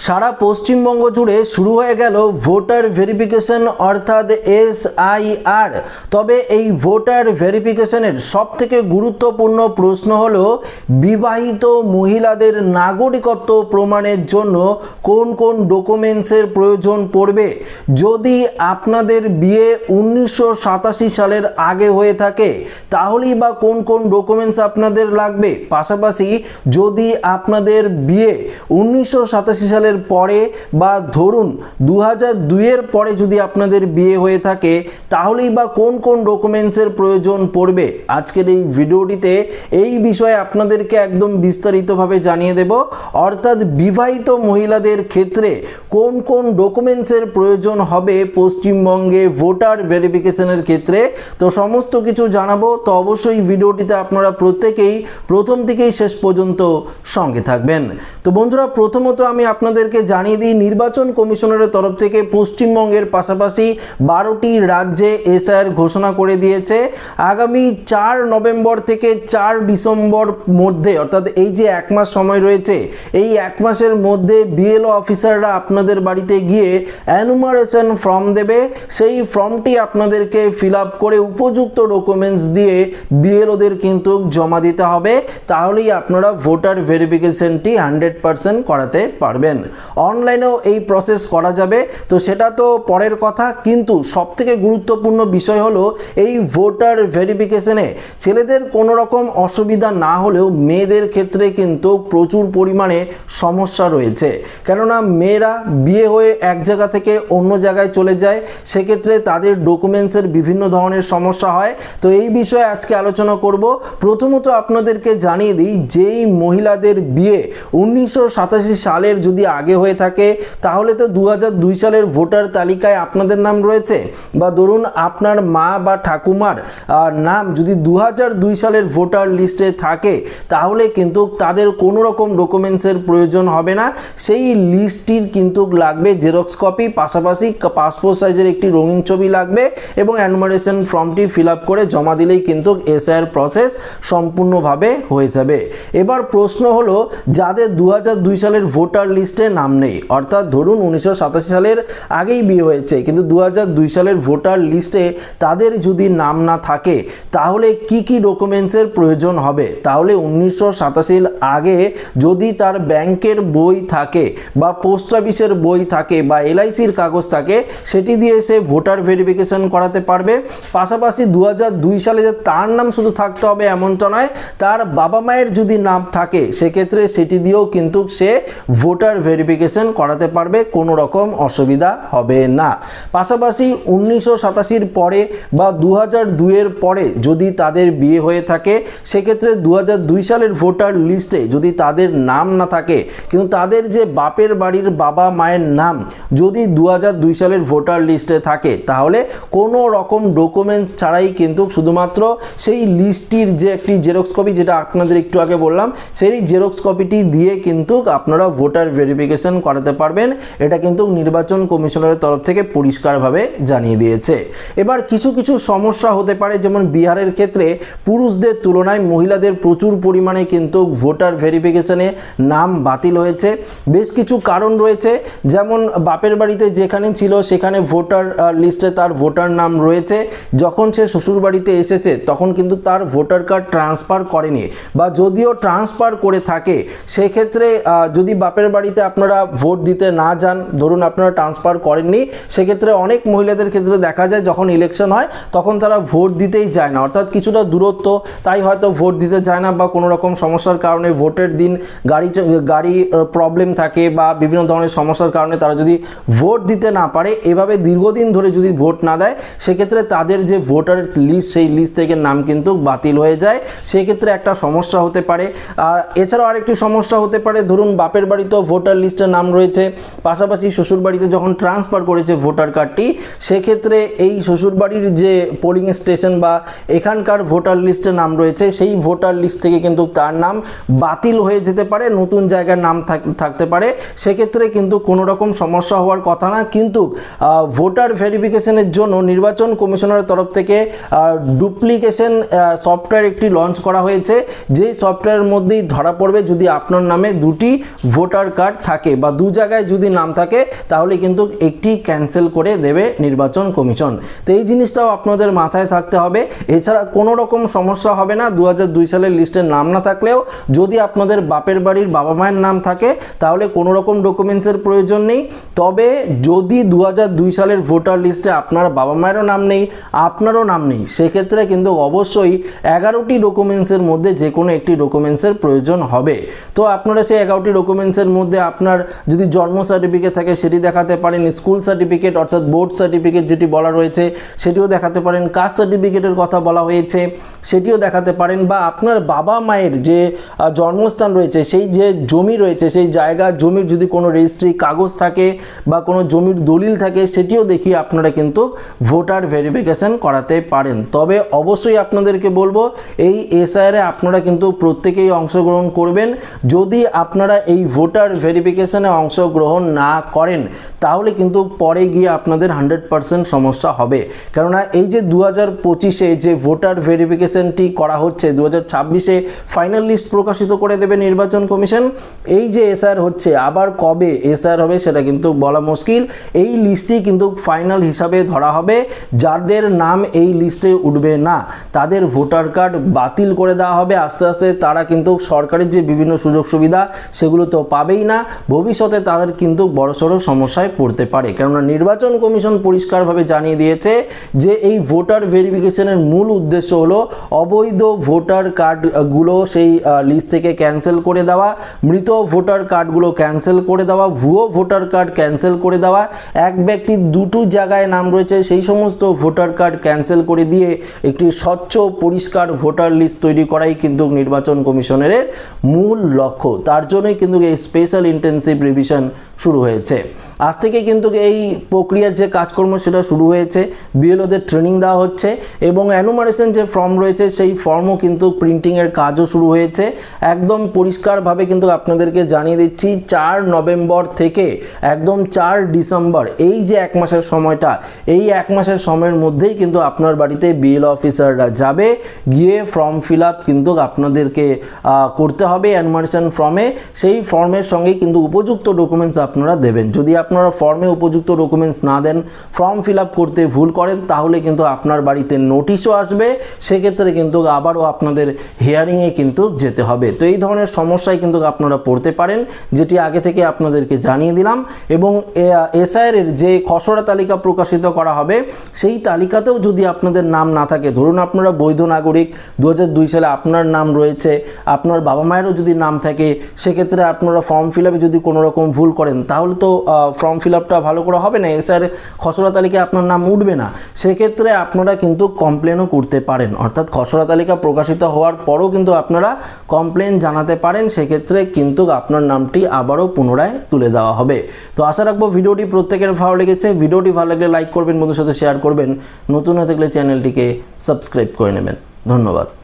সারা পশ্চিমবঙ্গ জুড়ে শুরু হয়ে গেল ভোটার ভেরিফিকেশন অর্থাৎ SIR। তবে এই ভোটার ভেরিফিকেশনের সবথেকে গুরুত্বপূর্ণ প্রশ্ন হলো বিবাহিত মহিলাদের নাগরিকত্ব প্রমাণের জন্য কোন কোন ডকুমেন্টসের প্রয়োজন পড়বে। যদি আপনাদের বিয়ে 1987 সালের আগে হয়ে থাকে তাহলেই বা কোন কোন ডকুমেন্টস আপনাদের লাগবে। পাশাপাশি যদি আপনাদের বিয়ে 1987 সালের পরে বা ধরুন 2002 এর পরে যদি আপনাদের বিয়ে হয়ে থাকে তাহলেই বা কোন কোন ডকুমেন্টসের প্রয়োজন পড়বে। আজকের এই ভিডিওটিতে এই বিষয়ে আপনাদেরকে একদম বিস্তারিতভাবে জানিয়ে দেব, অর্থাৎ বিবাহিত মহিলাদের ক্ষেত্রে কোন কোন ডকুমেন্টসের প্রয়োজন হবে পশ্চিমবঙ্গে ভোটার ভেরিফিকেশনের ক্ষেত্রে। তো সমস্ত কিছু জানাবো, তো অবশ্যই ভিডিওটিতে আপনারা প্রত্যেকেই প্রথম থেকেই শেষ পর্যন্ত সঙ্গে থাকবেন। তো বন্ধুরা, প্রথমত আমি আপনাদেরকে জানিয়ে দিই, নির্বাচন কমিশনের তরফ থেকে পশ্চিমবঙ্গের পাশাপাশি 12টি রাজ্যে SIR ঘোষণা করে দিয়েছে। আগামী 4 নভেম্বর থেকে 4 ডিসেম্বর মধ্যে, অর্থাৎ এই যে এক মাস সময় রয়েছে, এই এক মাসের মধ্যে BLO অফিসাররা আপনাদের বাড়িতে গিয়ে এনুমারেশন ফর্ম দেবে। সেই ফর্মটি আপনাদেরকে ফিল আপ করে উপযুক্ত ডকুমেন্টস দিয়ে BLOদের কিন্তু জমা দিতে হবে, তাহলেই আপনারা ভোটার ভেরিফিকেশনটি 100% করাতে পারবেন। অনলাইনেও এই প্রসেস করা যাবে, তো সেটা তো পরের কথা। কিন্তু সবথেকে গুরুত্বপূর্ণ বিষয় হলো এই ভোটার ভেরিফিকেশনে ছেলেদের কোনো রকম অসুবিধা না হলেও মেয়েদের ক্ষেত্রে কিন্তু প্রচুর পরিমাণে সমস্যা রয়েছে। কেননা মেয়েরা বিয়ে হয়ে এক জায়গা থেকে অন্য জায়গায় চলে যায়, সেক্ষেত্রে তাদের ডকুমেন্টসের বিভিন্ন ধরনের সমস্যা হয়। তো এই বিষয়ে আজকে আলোচনা করব। প্রথমত আপনাদেরকে জানিয়ে দিই, যেই মহিলাদের বিয়ে 1987 সালের যদি আগে হয়ে থাকে তাহলে তো 2002 সালের ভোটার তালিকায় আপনাদের নাম রয়েছে, বা ধরুন আপনার মা বা ঠাকুমার নাম যদি 2002 সালের ভোটার লিস্টে থাকে তাহলে কিন্তু তাদের কোনো রকম ডকুমেন্টসের প্রয়োজন হবে না। সেই লিস্টটির কিন্তু লাগবে জেরক্স কপি, পাশাপাশি পাসপোর্ট সাইজের একটি রঙিন ছবি লাগবে এবং এনুমারেশন ফর্মটি ফিল আপ করে জমা দিলেই কিন্তু SIR প্রসেস সম্পূর্ণভাবে হয়ে যাবে। এবার প্রশ্ন হলো, যাদের 2002 সালের ভোটার লিস্টে নাম নেই, অর্থাৎ ধরুন 1987 সালের আগেই বিয়ে হয়েছে কিন্তু 2002 সালের ভোটার লিস্টে তাদের যদি নাম না থাকে তাহলে কি কি ডকুমেন্টসের প্রয়োজন হবে। তাহলে 1987 আগে যদি তার ব্যাংকের বই থাকে বা পোস্ট অফিসের বই থাকে বা LICর কাগজ থাকে, সেটি দিয়ে সে ভোটার ভেরিফিকেশন করাতে পারবে। পাশাপাশি 2002 সালে যে তার নাম শুধু থাকতে হবে এমনটা নয়, তার বাবা মায়ের যদি নাম থাকে সেক্ষেত্রে সেটি দিয়েও কিন্তু সে ভোটার ভেরিফিকেশন করাতে পারবে, কোনো রকম অসুবিধা হবে না। পাশাপাশি 1987 পরে বা 2002 এর পরে যদি তাদের বিয়ে হয়ে থাকে সেক্ষেত্রে 2002 সালের ভোটার লিস্টে যদি তাদের নাম না থাকে কিন্তু তাদের যে বাপের বাড়ির বাবা মায়ের নাম যদি 2002 সালের ভোটার লিস্টে থাকে তাহলে কোনো রকম ডকুমেন্টস ছাড়াই কিন্তু শুধুমাত্র সেই লিস্টটির যে একটি জেরক্স কপি, যেটা আপনাদের একটু আগে বললাম, সেই জেরক্স কপিটি দিয়ে কিন্তু আপনারা ভোটার ভেরিফিকেশন করাতে পারবেন। এটা কিন্তু নির্বাচন কমিশনের তরফ থেকে পরিষ্কারভাবে জানিয়ে দিয়েছে। এবার কিছু কিছু সমস্যা হতে পারে, যেমন বিহারের ক্ষেত্রে পুরুষদের তুলনায় মহিলাদের প্রচুর পরিমাণে কিন্তু ভোটার ভেরিফিকেশনে নাম বাতিল হয়েছে। বেশ কিছু কারণ রয়েছে, যেমন বাপের বাড়িতে যেখানে ছিল সেখানে ভোটার লিস্টে তার ভোটার নাম রয়েছে, যখন সে শ্বশুর বাড়িতে এসেছে তখন কিন্তু তার ভোটার কার্ড ট্রান্সফার করেনি, বা যদিও ট্রান্সফার করে থাকে সেক্ষেত্রে যদি বাপের বাড়িতে আপনারা ভোট দিতে না যান, ধরুন আপনারা ট্রান্সফার করেননি, সেক্ষেত্রে অনেক মহিলাদের ক্ষেত্রে দেখা যায় যখন ইলেকশন হয় তখন তারা ভোট দিতেই যায় না, অর্থাৎ কিছুটা দূরত্ব তাই হয়তো ভোট দিতে যায় না, বা কোনো রকম সমস্যার কারণে ভোটের দিন গাড়ি প্রবলেম থাকে বা বিভিন্ন ধরনের সমস্যার কারণে তারা যদি ভোট দিতে না পারে, এভাবে দীর্ঘদিন ধরে যদি ভোট না দেয় সেক্ষেত্রে তাদের যে ভোটার লিস্ট সেই লিস্ট থেকে নাম কিন্তু বাতিল হয়ে যায়, সেক্ষেত্রে একটা সমস্যা হতে পারে। আর এছাড়াও আরেকটি সমস্যা হতে পারে, ধরুন বাপের বাড়িতেও ভোটার লিস্টে নাম রয়েছে, পাশাপাশি শ্বশুর বাড়িতে যখন ট্রান্সফার করেছে ভোটার কার্ডটি, সেক্ষেত্রে এই শ্বশুরবাড়ির যে পোলিং স্টেশন বা এখানকার ভোটার লিস্টে নাম রয়েছে সেই ভোটার লিস্ট থেকে কিন্তু তার নাম বাতিল হয়ে যেতে পারে, নতুন জায়গার নাম থাকতে পারে, সেক্ষেত্রে কিন্তু কোনো রকম সমস্যা হওয়ার কথা না। কিন্তু ভোটার ভেরিফিকেশনের জন্য নির্বাচন কমিশনের তরফ থেকে ডুপ্লিকেশন সফটওয়্যার একটি লঞ্চ করা হয়েছে, যেই সফটওয়্যারের মধ্যেই ধরা পড়বে যদি আপনার নামে দুটি ভোটার কার্ড থাকে বা দু জায়গায় যদি নাম থাকে তাহলে কিন্তু একটি ক্যান্সেল করে দেবে নির্বাচন কমিশন। তো এই জিনিসটাও আপনাদের মাথায় থাকতে হবে। এছাড়া কোনো রকম সমস্যা হবে না 2002 সালের লিস্টের নাম না থাকলেও যদি আপনাদের বাপের বাড়ির বাবা মায়ের নাম থাকে তাহলে কোনো রকম ডকুমেন্টসের প্রয়োজন নেই। তবে যদি 2002 সালের ভোটার লিস্টে আপনার বাবা মায়েরও নাম নেই, আপনারও নাম নেই, সেক্ষেত্রে কিন্তু অবশ্যই 11টি ডকুমেন্টসের মধ্যে যে কোনো একটি ডকুমেন্টসের প্রয়োজন হবে। তো আপনারা সেই 11টি ডকুমেন্টসের মধ্যে আপনার যদি জন্ম সার্টিফিকেট থাকে সেটি দেখাতে পারেন, স্কুল সার্টিফিকেট অর্থাৎ বোর্ড সার্টিফিকেট যেটি বলা রয়েছে সেটিও দেখাতে পারেন, কাস্ট সার্টিফিকেটের কথা বলা হয়েছে সেটিও দেখাতে পারেন, বা আপনার বাবা মায়ের যে জন্মস্থান রয়েছে সেই যে জমি রয়েছে সেই জায়গা জমির যদি কোনো রেজিস্ট্রি কাগজ থাকে বা কোনো জমির দলিল থাকে সেটিও দেখিয়ে আপনারা কিন্তু ভোটার ভেরিফিকেশন করাতে পারেন। তবে অবশ্যই আপনাদেরকে বলবো এই এসআইআরে আপনারা কিন্তু প্রত্যেকেই অংশগ্রহণ করবেন। যদি আপনারা এই ভোটার ভেরিফিকেশনে অংশগ্রহণ না করেন তাহলে কিন্তু পরে গিয়ে আপনাদের 100% সমস্যা হবে। কেননা এই যে 2025-এ যে ভোটার ভেরিফিকেশনটি করা হচ্ছে, 2026-এ ফাইনাল লিস্ট প্রকাশিত করে দেবে নির্বাচন কমিশন। এই যে এসআইআর হচ্ছে আবার কবে এসআইআর হবে সেটা কিন্তু বলা মুশকিল। এই লিস্টই কিন্তু ফাইনাল হিসাবে ধরা হবে। যাদের নাম এই লিস্টে উঠবে না তাদের ভোটার কার্ড বাতিল করে দেওয়া হবে। আস্তে আস্তে তারা কিন্তু সরকারের যে বিভিন্ন সুযোগ সুবিধা সেগুলো তো পাবেই না, ভবিষ্যতে তাদের কিন্তু বড়সড় সমস্যায় পড়তে পারে। কেননা নির্বাচন কমিশন পরিষ্কারভাবে জানিয়ে দিয়েছে যে এই ভোটার ভেরিফিকেশনের মূল উদ্দেশ্য হলো অবৈধ ভোটার কার্ডগুলো সেই লিস্ট থেকে ক্যান্সেল করে দেওয়া, মৃত ভোটার কার্ডগুলো ক্যান্সেল করে দেওয়া, ভুয়ো ভোটার কার্ড ক্যান্সেল করে দেওয়া, এক ব্যক্তির দুটো জায়গায় নাম রয়েছে সেই সমস্ত ভোটার কার্ড ক্যান্সেল করে দিয়ে একটি স্বচ্ছ পরিষ্কার ভোটার লিস্ট তৈরি করাই কিন্তু নির্বাচন কমিশনের মূল লক্ষ্য। তার জন্যই কিন্তু এই স্পেশাল ইন্টেনসিভ রিভিশন শুরু হয়েছে। আজ থেকে কিন্তু এই প্রক্রিয়ার যে কাজকর্ম সেটা শুরু হয়েছে, বিএলওদের ট্রেনিং দেওয়া হচ্ছে এবং অ্যানুমারেশন যে ফর্ম রয়েছে সেই ফর্মও কিন্তু প্রিন্টিংয়ের কাজও শুরু হয়েছে। একদম পরিষ্কারভাবে কিন্তু আপনাদেরকে জানিয়ে দিচ্ছি 4 নভেম্বর থেকে একদম 4 ডিসেম্বর এই যে এক মাসের সময়টা, এই এক মাসের সময়ের মধ্যেই কিন্তু আপনার বাড়িতে বিএলও অফিসাররা যাবে, গিয়ে ফর্ম ফিল আপ কিন্তু আপনাদেরকে করতে হবে অ্যানুমারেশন ফর্মে। সেই ফর্মের সঙ্গে কিন্তু উপযুক্ত ডকুমেন্টস আপনারা দেবেন। যদি আপনারা ফর্মে উপযুক্ত ডকুমেন্টস না দেন, ফর্ম ফিল আপ করতে ভুল করেন, তাহলে কিন্তু আপনার বাড়িতে নোটিশও আসবে, সেক্ষেত্রে কিন্তু আবারও আপনাদের হিয়ারিংয়ে কিন্তু যেতে হবে। তো এই ধরনের সমস্যায় কিন্তু আপনারা পড়তে পারেন, যেটি আগে থেকে আপনাদেরকে জানিয়ে দিলাম। এবং এসআইআর যে খসড়া তালিকা প্রকাশিত করা হবে সেই তালিকাতেও যদি আপনাদের নাম না থাকে, ধরুন আপনারা বৈধ নাগরিক, 2002 সালে আপনার নাম রয়েছে, আপনার বাবা মায়েরও যদি নাম থাকে, সেক্ষেত্রে আপনারা ফর্ম ফিল আপে যদি কোনো রকম ভুল করেন তাহলে তো ফর্ম ফিল আপটা ভালো করে হবে না, এসআইআর খসড়া তালিকায় আপনার নাম উঠবে না। সেক্ষেত্রে আপনারা কিন্তু কমপ্লেনও করতে পারেন, অর্থাৎ খসড়া তালিকা প্রকাশিত হওয়ার পরও কিন্তু আপনারা কমপ্লেন জানাতে পারেন, সেক্ষেত্রে কিন্তু আপনার নামটি আবারও পুনরায় তুলে দেওয়া হবে। তো আশা রাখবো ভিডিওটি প্রত্যেকের ভালো লেগেছে। ভিডিওটি ভালো লাগলে লাইক করবেন, বন্ধুদের সাথে শেয়ার করবেন, নতুন হয়ে থাকলে চ্যানেলটিকে সাবস্ক্রাইব করে নেবেন। ধন্যবাদ।